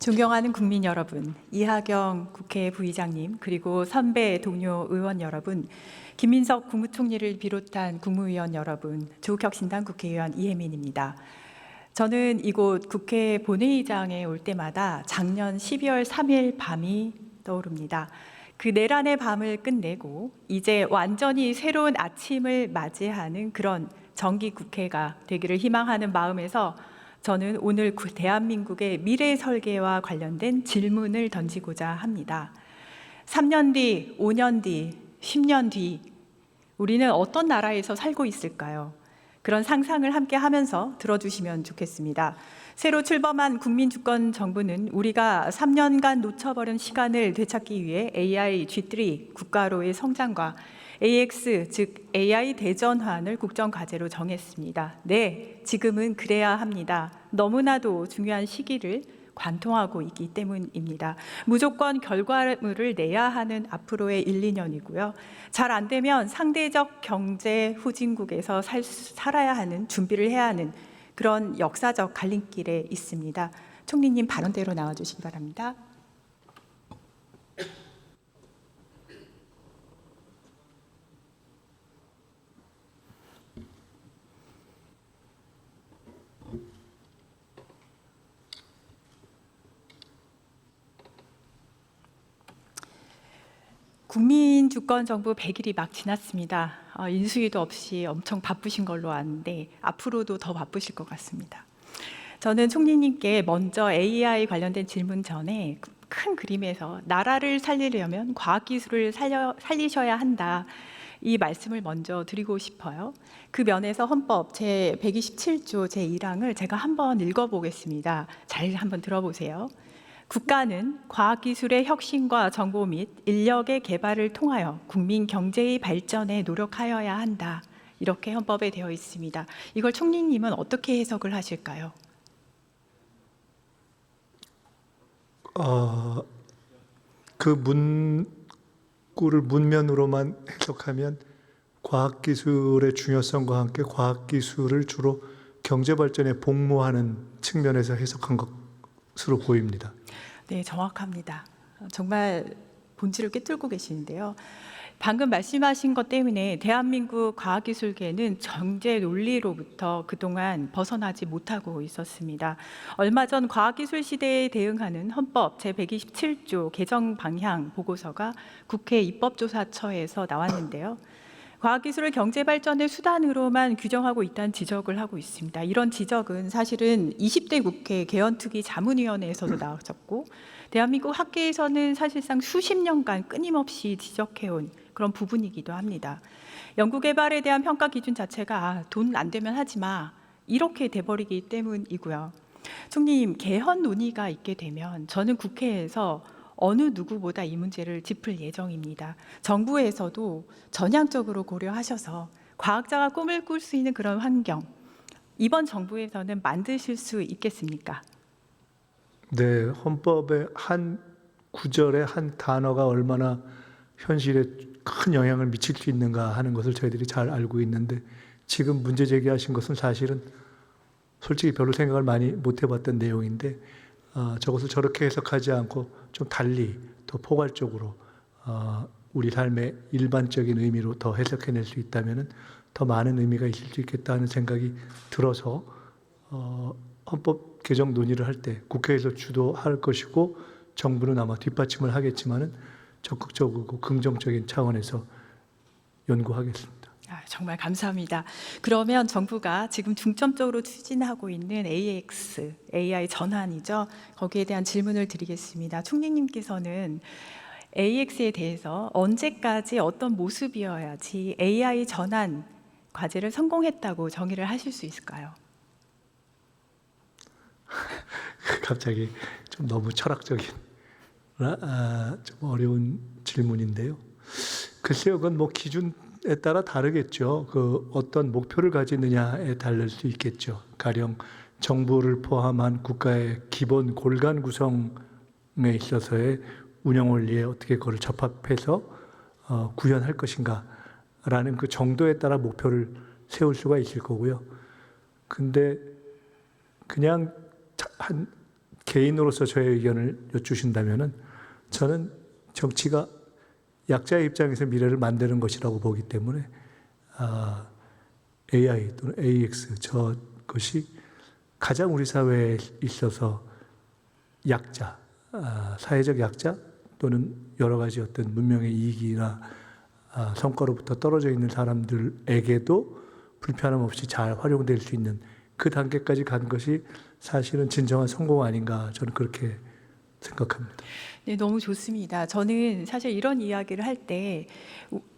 존경하는 국민 여러분, 이하경 국회 부의장님, 그리고 선배 동료 의원 여러분, 김민석 국무총리를 비롯한 국무위원 여러분, 조국혁신당 국회의원 이혜민입니다. 저는 이곳 국회 본회의장에 올 때마다 작년 12월 3일 밤이 떠오릅니다. 그 내란의 밤을 끝내고 이제 완전히 새로운 아침을 맞이하는 그런 정기 국회가 되기를 희망하는 마음에서 저는 오늘 대한민국의 미래 설계와 관련된 질문을 던지고자 합니다. 3년 뒤, 5년 뒤, 10년 뒤 우리는 어떤 나라에서 살고 있을까요? 그런 상상을 함께 하면서 들어주시면 좋겠습니다. 새로 출범한 국민주권 정부는 우리가 3년간 놓쳐버린 시간을 되찾기 위해 AI G3 국가로의 성장과 AX, 즉 AI 대전환을 국정과제로 정했습니다. 네, 지금은 그래야 합니다. 너무나도 중요한 시기를 관통하고 있기 때문입니다. 무조건 결과물을 내야 하는 앞으로의 1, 2년이고요. 잘 안 되면 상대적 경제 후진국에서 살아야 하는, 준비를 해야 하는 그런 역사적 갈림길에 있습니다. 총리님 발언대로 나와주시기 바랍니다. 국민주권정부 100일이 막 지났습니다. 인수위도 없이 엄청 바쁘신 걸로 아는데 앞으로도 더 바쁘실 것 같습니다. 저는 총리님께 먼저 AI 관련된 질문 전에 큰 그림에서 나라를 살리려면 과학기술을 살리셔야 한다. 이 말씀을 먼저 드리고 싶어요. 그 면에서 헌법 제127조 제1항을 제가 한번 읽어보겠습니다. 잘 한번 들어보세요. 국가는 과학기술의 혁신과 정보 및 인력의 개발을 통하여 국민 경제의 발전에 노력하여야 한다. 이렇게 헌법에 되어 있습니다. 이걸 총리님은 어떻게 해석을 하실까요? 그 문구를 문면으로만 해석하면 과학기술의 중요성과 함께 과학기술을 주로 경제발전에 복무하는 측면에서 해석한 것으로 보입니다. 네, 정확합니다. 정말 본질을 꿰뚫고 계시는데요. 방금 말씀하신 것 때문에 대한민국 과학기술계는 경제 논리로부터 그동안 벗어나지 못하고 있었습니다. 얼마 전 과학기술 시대에 대응하는 헌법 제127조 개정 방향 보고서가 국회 입법조사처에서 나왔는데요. 과학기술을 경제발전의 수단으로만 규정하고 있다는 지적을 하고 있습니다. 이런 지적은 사실은 20대 국회 개헌특위 자문위원회에서도 나왔었고 대한민국 학계에서는 사실상 수십 년간 끊임없이 지적해온 그런 부분이기도 합니다. 연구개발에 대한 평가 기준 자체가 돈 안 되면 하지 마 이렇게 돼버리기 때문이고요. 총리님, 개헌 논의가 있게 되면 저는 국회에서 어느 누구보다 이 문제를 짚을 예정입니다. 정부에서도 전향적으로 고려하셔서 과학자가 꿈을 꿀 수 있는 그런 환경, 이번 정부에서는 만드실 수 있겠습니까? 네, 헌법의 한 구절의 한 단어가 얼마나 현실에 큰 영향을 미칠 수 있는가 하는 것을 저희들이 잘 알고 있는데 지금 문제 제기하신 것은 사실은 솔직히 별로 생각을 많이 못 해봤던 내용인데 저것을 저렇게 해석하지 않고 좀 달리 더 포괄적으로 우리 삶의 일반적인 의미로 더 해석해낼 수 있다면 더 많은 의미가 있을 수 있겠다는 생각이 들어서 헌법 개정 논의를 할 때 국회에서 주도할 것이고 정부는 아마 뒷받침을 하겠지만은 적극적이고 긍정적인 차원에서 연구하겠습니다. 정말 감사합니다. 그러면 정부가 지금 중점적으로 추진하고 있는 AX, AI 전환이죠. 거기에 대한 질문을 드리겠습니다. 총리님께서는 AX에 대해서 언제까지 어떤 모습이어야지 AI 전환 과제를 성공했다고 정의를 하실 수 있을까요? 갑자기 좀 너무 철학적인 좀 어려운 질문인데요. 글쎄요, 그건 뭐 기준에 따라 다르겠죠. 그 어떤 목표를 가지느냐에 달릴 수 있겠죠. 가령 정부를 포함한 국가의 기본 골간 구성에 있어서의 운영 원리에 어떻게 그걸 접합해서 구현할 것인가라는 그 정도에 따라 목표를 세울 수가 있을 거고요. 근데 그냥 한 개인으로서 저의 의견을 여쭈신다면은 저는 정치가 약자의 입장에서 미래를 만드는 것이라고 보기 때문에 AI 또는 AX 저것이 가장 우리 사회에 있어서 약자, 사회적 약자 또는 여러 가지 어떤 문명의 이익이나 성과로부터 떨어져 있는 사람들에게도 불편함 없이 잘 활용될 수 있는 그 단계까지 간 것이 사실은 진정한 성공 아닌가 저는 그렇게 생각합니다. 네, 너무 좋습니다. 저는 사실 이런 이야기를 할 때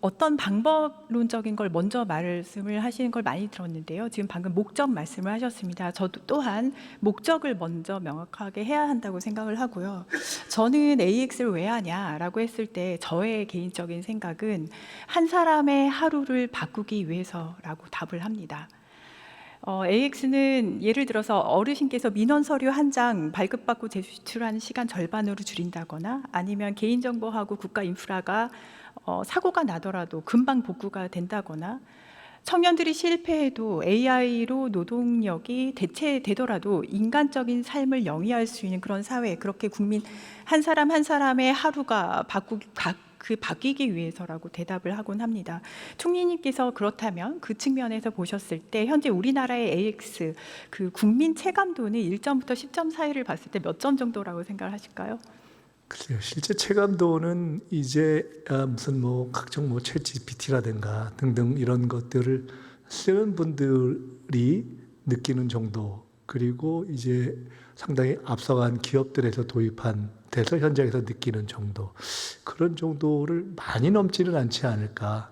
어떤 방법론적인 걸 먼저 말씀을 하시는 걸 많이 들었는데요. 지금 방금 목적 말씀을 하셨습니다. 저도 또한 목적을 먼저 명확하게 해야 한다고 생각을 하고요. 저는 AX를 왜 하냐라고 했을 때 저의 개인적인 생각은 한 사람의 하루를 바꾸기 위해서라고 답을 합니다. AX는 예를 들어서 어르신께서 민원 서류 한 장 발급받고 제출하는 시간 절반으로 줄인다거나 아니면 개인정보하고 국가 인프라가 사고가 나더라도 금방 복구가 된다거나 청년들이 실패해도 AI로 노동력이 대체되더라도 인간적인 삶을 영위할 수 있는 그런 사회, 그렇게 국민 한 사람 한 사람의 하루가 바뀌기 위해서라고 대답을 하곤 합니다. 총리님께서 그렇다면 그 측면에서 보셨을 때 현재 우리나라의 AX 그 국민 체감도는 1점부터 10점 사이를 봤을 때 몇 점 정도라고 생각을 하실까요? 글쎄요, 실제 체감도는 이제 무슨 각종 챗GPT라든가 등등 이런 것들을 쓰는 분들이 느끼는 정도, 그리고 이제 상당히 앞서간 기업들에서 도입한 돼서 현장에서 느끼는 정도, 그런 정도를 많이 넘지는 않지 않을까,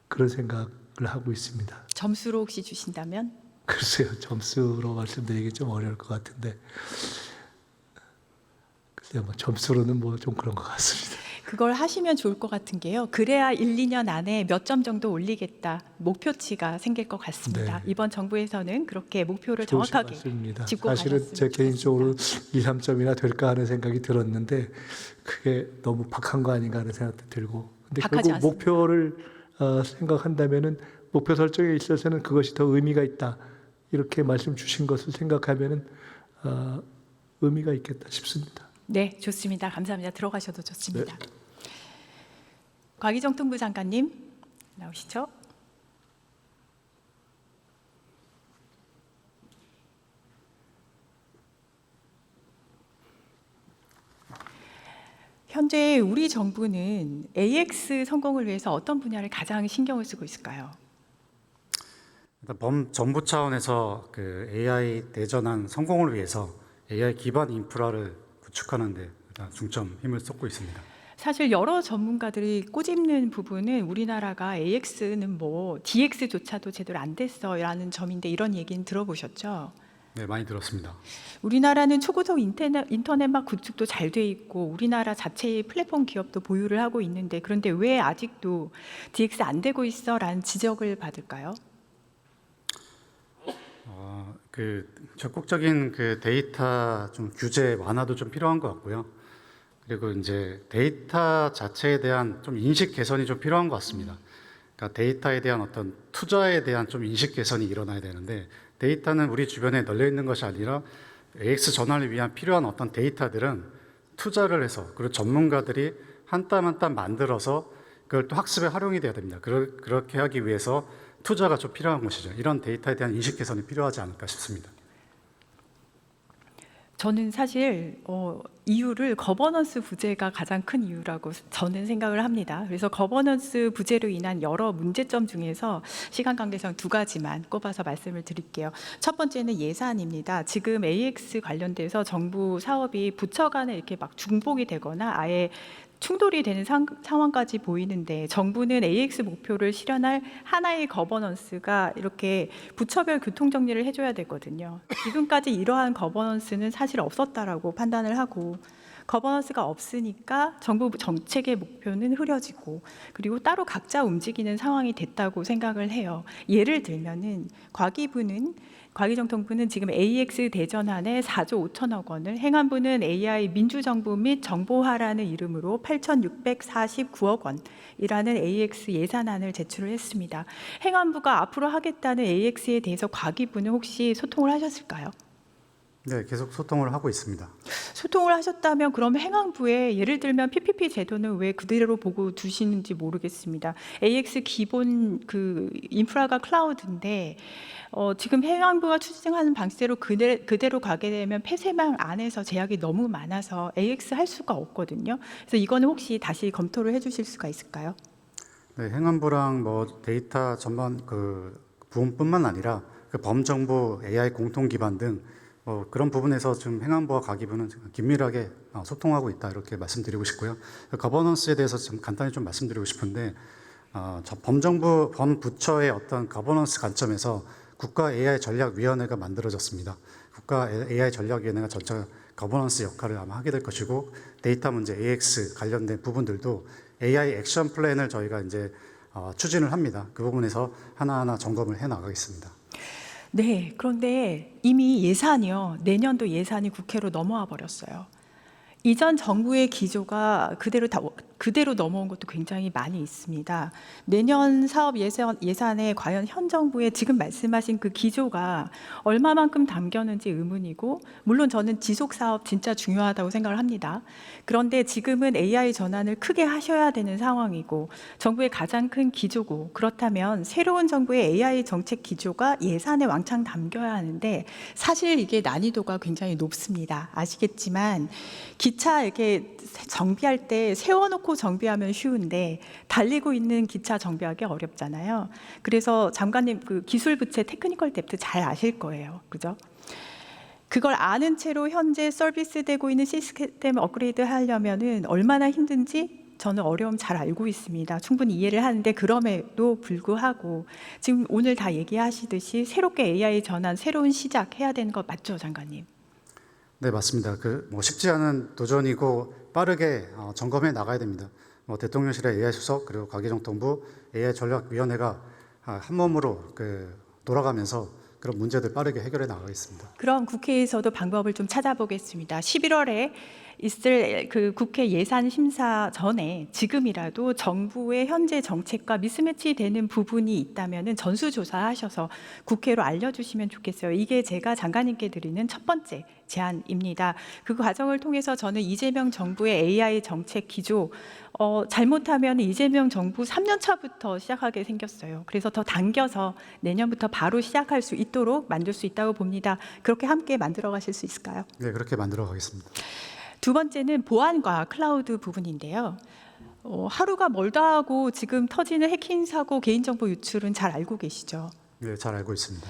그런 생각을 하고 있습니다. 점수로 혹시 주신다면? 글쎄요, 점수로 말씀드리기 좀 어려울 것 같은데, 글쎄요, 점수로는 좀 그런 것 같습니다. 그걸 하시면 좋을 것 같은 게요. 그래야 1, 2년 안에 몇 점 정도 올리겠다 목표치가 생길 것 같습니다. 네. 이번 정부에서는 그렇게 목표를 좋으신 정확하게 말씀입니다. 짚고 사실은 가셨으면 제 개인적으로 좋겠습니다. 2, 3점이나 될까 하는 생각이 들었는데 그게 너무 박한 거 아닌가 하는 생각도 들고, 근데 박하지 결국 목표를 생각한다면은 목표 설정에 있어서는 그것이 더 의미가 있다, 이렇게 말씀 주신 것을 생각하면은 의미가 있겠다 싶습니다. 네, 좋습니다. 감사합니다. 들어가셔도 좋습니다. 네. 곽희정통부 장관님 나오시죠? 현재 우리 정부는 AX 성공을 위해서 어떤 분야를 가장 신경을 쓰고 있을까요? 일단 정부 차원에서 그 AI 대전환 성공을 위해서 AI 기반 인프라를 구축하는 데 일단 중점 힘을 쏟고 있습니다. 사실 여러 전문가들이 꼬집는 부분은 우리나라가 AX는 DX조차도 제대로 안 됐어라는 점인데 이런 얘기는 들어보셨죠? 네, 많이 들었습니다. 우리나라는 초고속 인터넷망 구축도 잘 돼 있고 우리나라 자체의 플랫폼 기업도 보유를 하고 있는데 그런데 왜 아직도 DX 안 되고 있어라는 지적을 받을까요? 적극적인 그 데이터 좀 규제 완화도 좀 필요한 것 같고요. 그리고 이제 데이터 자체에 대한 좀 인식 개선이 좀 필요한 것 같습니다. 그러니까 데이터에 대한 어떤 투자에 대한 좀 인식 개선이 일어나야 되는데 데이터는 우리 주변에 널려 있는 것이 아니라 AX 전환을 위한 필요한 어떤 데이터들은 투자를 해서 그리고 전문가들이 한 땀 한 땀 만들어서 그걸 또 학습에 활용이 돼야 됩니다. 그렇게 하기 위해서 투자가 좀 필요한 것이죠. 이런 데이터에 대한 인식 개선이 필요하지 않을까 싶습니다. 저는 사실 이유를 거버넌스 부재가 가장 큰 이유라고 저는 생각을 합니다. 그래서 거버넌스 부재로 인한 여러 문제점 중에서 시간 관계상 2가지만 꼽아서 말씀을 드릴게요. 첫 번째는 예산입니다. 지금 AX 관련돼서 정부 사업이 부처 간에 이렇게 막 중복이 되거나 아예 충돌이 되는 상황까지 보이는데 정부는 AX 목표를 실현할 하나의 거버넌스가 이렇게 부처별 교통정리를 해줘야 되거든요. 지금까지 이러한 거버넌스는 사실 없었다라고 판단을 하고 거버넌스가 없으니까 정부 정책의 목표는 흐려지고 그리고 따로 각자 움직이는 상황이 됐다고 생각을 해요. 예를 들면은 과기정통부는 지금 AX 대전환에 4조 5천억 원을, 행안부는 AI 민주정부 및 정보화라는 이름으로 8,649억 원이라는 AX 예산안을 제출을 했습니다. 행안부가 앞으로 하겠다는 AX에 대해서 과기부는 혹시 소통을 하셨을까요? 네, 계속 소통을 하고 있습니다. 소통을 하셨다면 그럼 행안부에 예를 들면 PPP 제도는 왜 그대로 보고 두시는지 모르겠습니다. AX 기본 그 인프라가 클라우드인데 지금 행안부가 추진하는 방식대로 그대로 가게 되면 폐쇄망 안에서 제약이 너무 많아서 AX 할 수가 없거든요. 그래서 이거는 혹시 다시 검토를 해주실 수가 있을까요? 네, 행안부랑 뭐 데이터 전반 그 부분뿐만 아니라 그 범정부 AI 공통 기반 등 그런 부분에서 지금 행안부와 가기부는 긴밀하게 소통하고 있다 이렇게 말씀드리고 싶고요. 거버넌스에 대해서 좀 간단히 좀 말씀드리고 싶은데 범정부 범부처의 어떤 거버넌스 관점에서 국가 AI 전략위원회가 만들어졌습니다. 국가 AI 전략위원회가 전체 거버넌스 역할을 아마 하게 될 것이고 데이터 문제 AX 관련된 부분들도 AI 액션 플랜을 저희가 이제 추진을 합니다. 그 부분에서 하나하나 점검을 해 나가겠습니다. 네, 그런데 이미 예산이요. 내년도 예산이 국회로 넘어와 버렸어요. 이전 정부의 기조가 그대로 넘어온 것도 굉장히 많이 있습니다. 내년 사업 예산에 과연 현 정부의 지금 말씀하신 그 기조가 얼마만큼 담겼는지 의문이고, 물론 저는 지속 사업 진짜 중요하다고 생각을 합니다. 그런데 지금은 AI 전환을 크게 하셔야 되는 상황이고 정부의 가장 큰 기조고, 그렇다면 새로운 정부의 AI 정책 기조가 예산에 왕창 담겨야 하는데 사실 이게 난이도가 굉장히 높습니다. 아시겠지만 기차 이렇게 정비할 때 세워놓고 정비하면 쉬운데 달리고 있는 기차 정비하기 어렵잖아요. 그래서 장관님 그 기술 부채 테크니컬 뎁트 잘 아실 거예요. 그죠? 그걸 아는 채로 현재 서비스되고 있는 시스템 업그레이드 하려면은 얼마나 힘든지 저는 어려움 잘 알고 있습니다. 충분히 이해를 하는데 그럼에도 불구하고 지금 오늘 다 얘기하시듯이 새롭게 AI 전환, 새로운 시작 해야 되는 거 맞죠, 장관님? 네, 맞습니다. 쉽지 않은 도전이고 빠르게 점검해 나가야 됩니다. 대통령실의 AI 수석 그리고 과기정통부 AI 전략위원회가 한 몸으로 돌아가면서 그런 문제들 빠르게 해결해 나가겠습니다. 그럼 국회에서도 방법을 좀 찾아보겠습니다. 11월에 있을 그 국회 예산 심사 전에 지금이라도 정부의 현재 정책과 미스매치 되는 부분이 있다면은 전수조사하셔서 국회로 알려주시면 좋겠어요. 이게 제가 장관님께 드리는 첫 번째 제안입니다. 그 과정을 통해서 저는 이재명 정부의 AI 정책 기조 잘못하면 이재명 정부 3년 차부터 시작하게 생겼어요. 그래서 더 당겨서 내년부터 바로 시작할 수 있도록 만들 수 있다고 봅니다. 그렇게 함께 만들어 가실 수 있을까요? 네, 그렇게 만들어 가겠습니다. 두 번째는 보안과 클라우드 부분인데요. 하루가 멀다 하고 지금 터지는 해킹 사고, 개인정보 유출은 잘 알고 계시죠? 네, 잘 알고 있습니다.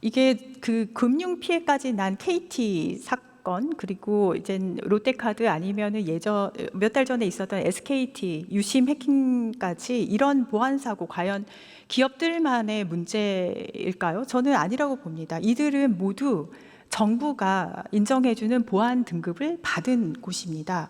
이게 그 금융 피해까지 난 KT 사건, 그리고 이제 롯데카드 아니면은 예전 몇 달 전에 있었던 SKT 유심 해킹까지 이런 보안 사고 과연 기업들만의 문제일까요? 저는 아니라고 봅니다. 이들은 모두 정부가 인정해주는 보안 등급을 받은 곳입니다.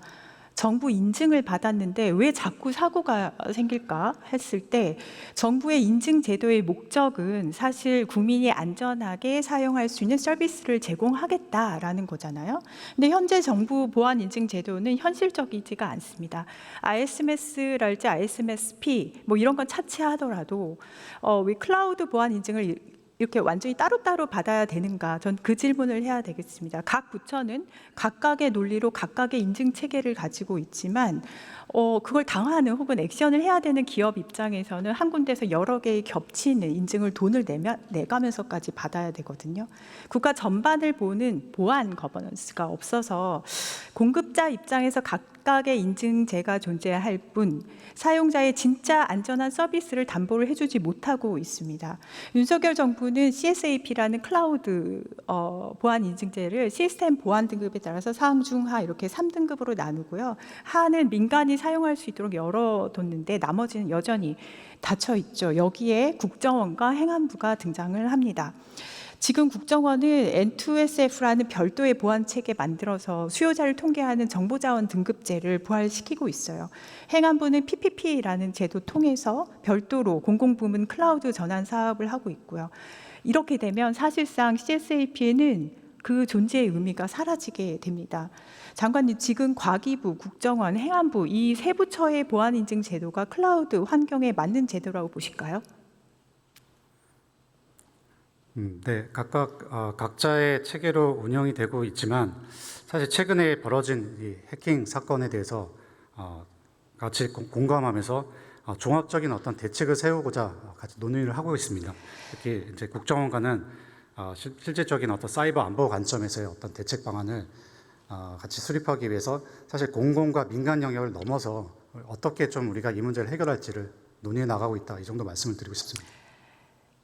정부 인증을 받았는데 왜 자꾸 사고가 생길까 했을 때 정부의 인증 제도의 목적은 사실 국민이 안전하게 사용할 수 있는 서비스를 제공하겠다라는 거잖아요. 근데 현재 정부 보안 인증 제도는 현실적이지가 않습니다. ISMS랄지 ISMSP 뭐 이런 건 차치하더라도 왜 클라우드 보안 인증을 이렇게 완전히 따로따로 받아야 되는가? 전 그 질문을 해야 되겠습니다. 각 부처는 각각의 논리로 각각의 인증 체계를 가지고 있지만 그걸 당하는 혹은 액션을 해야 되는 기업 입장에서는 한 군데서 여러 개의 겹치는 인증을 돈을 내가면서까지 받아야 되거든요. 국가 전반을 보는 보안 거버넌스가 없어서 공급자 입장에서 각각의 인증제가 존재할 뿐 사용자의 진짜 안전한 서비스를 담보를 해주지 못하고 있습니다. 윤석열 정부는 CSAP라는 클라우드 보안 인증제를 시스템 보안 등급에 따라서 상중하 이렇게 3등급으로 나누고요. 하는 민간이 사용할 수 있도록 열어뒀는데 나머지는 여전히 닫혀 있죠. 여기에 국정원과 행안부가 등장을 합니다. 지금 국정원은 N2SF라는 별도의 보안 체계 만들어서 수요자를 통계하는 정보자원 등급제를 부활시키고 있어요. 행안부는 PPP라는 제도 통해서 별도로 공공부문 클라우드 전환 사업을 하고 있고요. 이렇게 되면 사실상 CSAP에는 그 존재의 의미가 사라지게 됩니다. 장관님, 지금 과기부, 국정원, 행안부 이 세 부처의 보안 인증 제도가 클라우드 환경에 맞는 제도라고 보실까요? 네, 각각 각자의 체계로 운영이 되고 있지만 사실 최근에 벌어진 이 해킹 사건에 대해서 같이 공감하면서 종합적인 어떤 대책을 세우고자 같이 논의를 하고 있습니다. 특히 이제 국정원과는 실질적인 어떤 사이버 안보 관점에서의 어떤 대책 방안을 같이 수립하기 위해서 사실 공공과 민간 영역을 넘어서 어떻게 좀 우리가 이 문제를 해결할지를 논의해 나가고 있다, 이 정도 말씀을 드리고 싶습니다.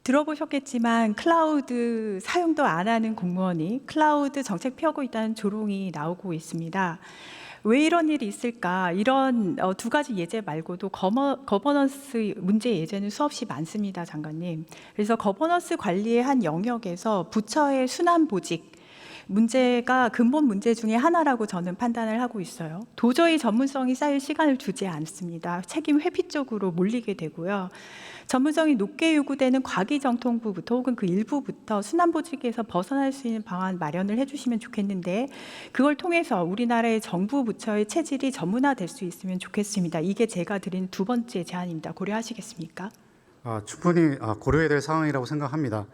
들어보셨겠지만 클라우드 사용도 안 하는 공무원이 클라우드 정책 펴고 있다는 조롱이 나오고 있습니다. 왜 이런 일이 있을까? 이런 두 가지 예제 말고도 거버넌스 문제 예제는 수없이 많습니다, 장관님. 그래서 거버넌스 관리의 한 영역에서 부처의 순환 보직 문제가 근본 문제 중에 하나라고 저는 판단을 하고 있어요. 도저히 전문성이 쌓일 시간을 두지 않습니다. 책임 회피 쪽으로 몰리게 되고요. 전문성이 높게 요구되는 과기정통부부터 혹은 그 일부부터 순환보직에서 벗어날 수 있는 방안 마련을 해주시면 좋겠는데 그걸 통해서 우리나라의 정부 부처의 체질이 전문화될 수 있으면 좋겠습니다. 이게 제가 드린 두 번째 제안입니다. 고려하시겠습니까? 충분히 고려해야 될 상황이라고 생각합니다.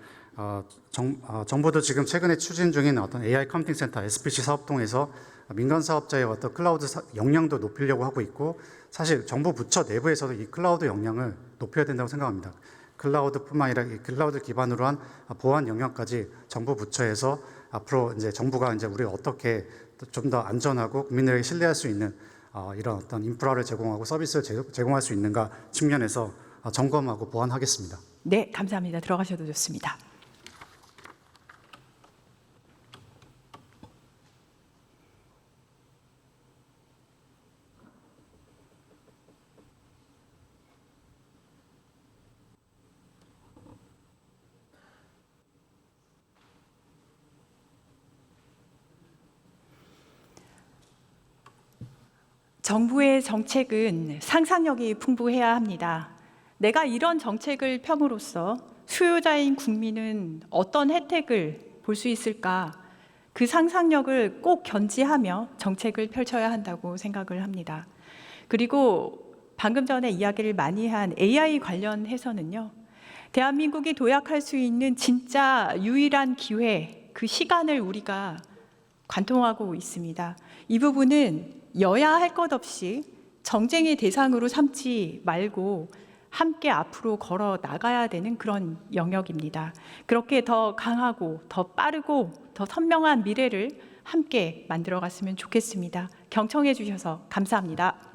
정부도 지금 최근에 추진 중인 어떤 AI 컴퓨팅 센터 SPC 사업 통해서 민간 사업자의 어떤 클라우드 역량도 높이려고 하고 있고 사실 정부 부처 내부에서도 이 클라우드 역량을 높여야 된다고 생각합니다. 클라우드뿐만 아니라 이 클라우드 기반으로 한 보안 영역까지 정부 부처에서 앞으로 이제 정부가 이제 우리가 어떻게 좀 더 안전하고 국민들에게 신뢰할 수 있는 이런 어떤 인프라를 제공하고 서비스를 제공할 수 있는가 측면에서 점검하고 보완하겠습니다. 네, 감사합니다. 들어가셔도 좋습니다. 정부의 정책은 상상력이 풍부해야 합니다. 내가 이런 정책을 펴므로써 수요자인 국민은 어떤 혜택을 볼 수 있을까? 그 상상력을 꼭 견지하며 정책을 펼쳐야 한다고 생각을 합니다. 그리고 방금 전에 이야기를 많이 한 AI 관련해서는요. 대한민국이 도약할 수 있는 진짜 유일한 기회, 그 시간을 우리가 관통하고 있습니다. 이 부분은 여야 할 것 없이 정쟁의 대상으로 삼지 말고 함께 앞으로 걸어 나가야 되는 그런 영역입니다. 그렇게 더 강하고 더 빠르고 더 선명한 미래를 함께 만들어 갔으면 좋겠습니다. 경청해 주셔서 감사합니다.